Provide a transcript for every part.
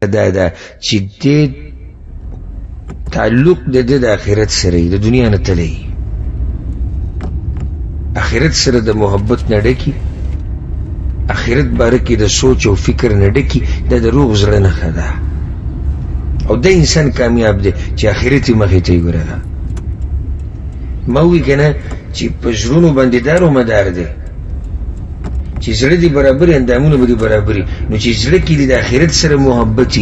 دا دا چې دې تعلق د آخرت سره د دنیا نه تللی آخرت سره د محبت نه ډکي آخرت باره کې د سوچ او فکر نه ډکي دا د روغ زړه نښه ده او دا انسان کامیاب دی چې آخرت یې مخې ته یې ګوره ما ووایي که نه چې په زړونو باندې دا رومدار دی چې زړه دې برابري اندامونه به دې برابري نو چې زړه کې دې د آخرت سره محبت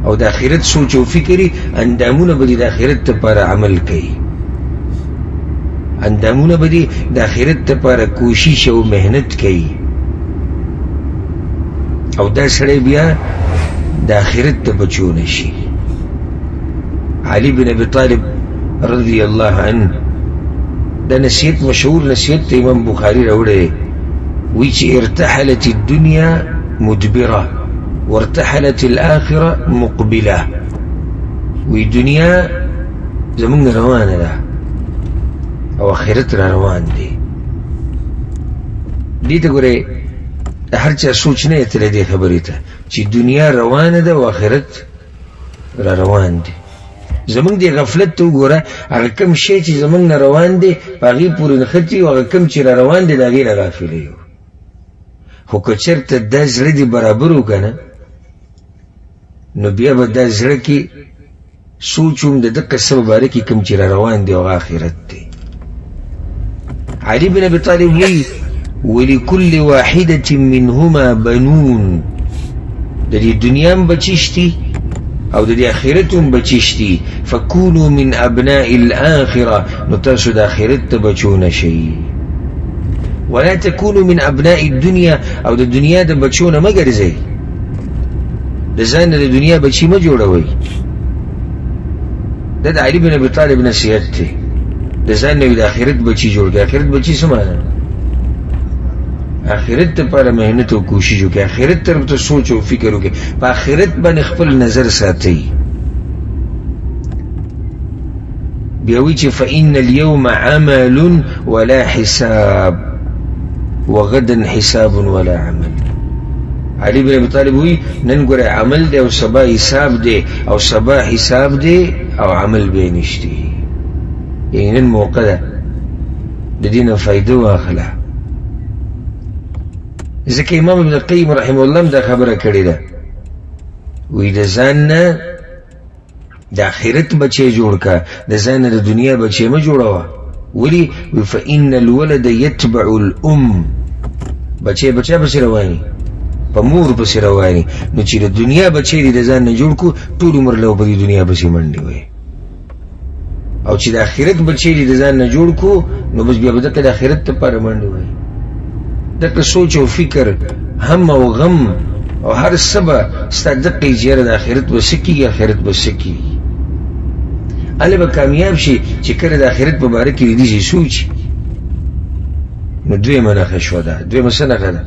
او د آخرت سوچ او فکري اندامونه به دې د آخرت دپاره عمل کوي اندامونه به دې د آخرت دپاره کوشش او محنت کوي او دا سړی بیا د آخرت ته بچو نشي علي بن ابي طالب رضی الله عنه دا نصیحت مشهور نصیحت ته امام بخاري راوړی وی چې ارتحلت الدنيا مدبره وارتحلت الاخره مقبله وی دنیا زمونږ روانه ده او آخرت را روان دی دې ته ګورئ هر چا سوچ نه یتلی دې خبرې ته چې دنیا روانه ده او آخرت را روان دی زمونږ دې غفلت ته وګوره هغه کوم شی چې زمونږ نه روان دی په هغې پورې نښتي او هغه کوم چې را روان دی د هغې نه غافله یو خو که چېرته دا زړه دې برابر و که نه نو بیا به دا زړه کې سوچ هم د دقه څه باره کې کوم چې را روان دی هغه آخرت دی علي بن ابي طالب وی ولكل واحدة منهما بنون د دې دنیا هم بچیشتي او د دې آخرت هم بچیشتي فکونوا من ابناء الاخره نو تاسو د آخرت ته بچو نشئ ولا تكونوا من ابناء الدنيا او د دنیا د بچو نه مه ګرځئ د ځان نه د دنیا بچي مه جوړوئ دا د علي بن ابي طالب نصیحت دی د ځان نه د آخرت بچي جوړ کړئ آخرت بچي څه معنی آخرت دپاره محنت او کوشش وکړئ آخرت طرف ته سوچ او فکر وکړئ په آخرت باندې خپل نظر ساتئ بیا وایي چې فإن اليوم عمل ولا حساب وغدا حساب ولا عمل علي بن ابي طالب وی نن ګوره عمل دی او سبا حساب دی او سبا حساب دی او عمل به نشتی یعنی نن موقع ده د دې نه فایده واخله ځکه امام ابن القیم رحمه الله دا خبره کړې ده وی د ځان نه د آخرت بچی جوړ که د ځان نه د دنیا بچی مه جوړوه ولي فإن الولد يتبع الأم بچی پسې رواني په مور پسې رواني نو چې د دنیا بچی دې د ځان نه جوړ کړو ټول عمر له په دې دنیا پسې منډې وی او چې د آخرت بچی دې د ځان نه جوړ کړو نو بس بیا به دقه د آخرت دپاره منډې وی دقه سوچ او فکر هم او غم او هر څه به ستا دقه یې چې یاره د آخرت به څه کېږي آخرت به څه کېږي هله به کامیاب شي چې کله د آخرت په باره کې د دې شي سوچي نو دویمه نښه شوه ده دویمه څه نښه ده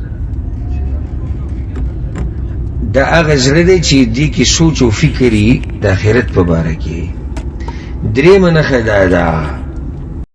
دا هغه زړه دی چې دې کې سوچ او فکر یې د آخرت په باره کې دریمه نښه دا ده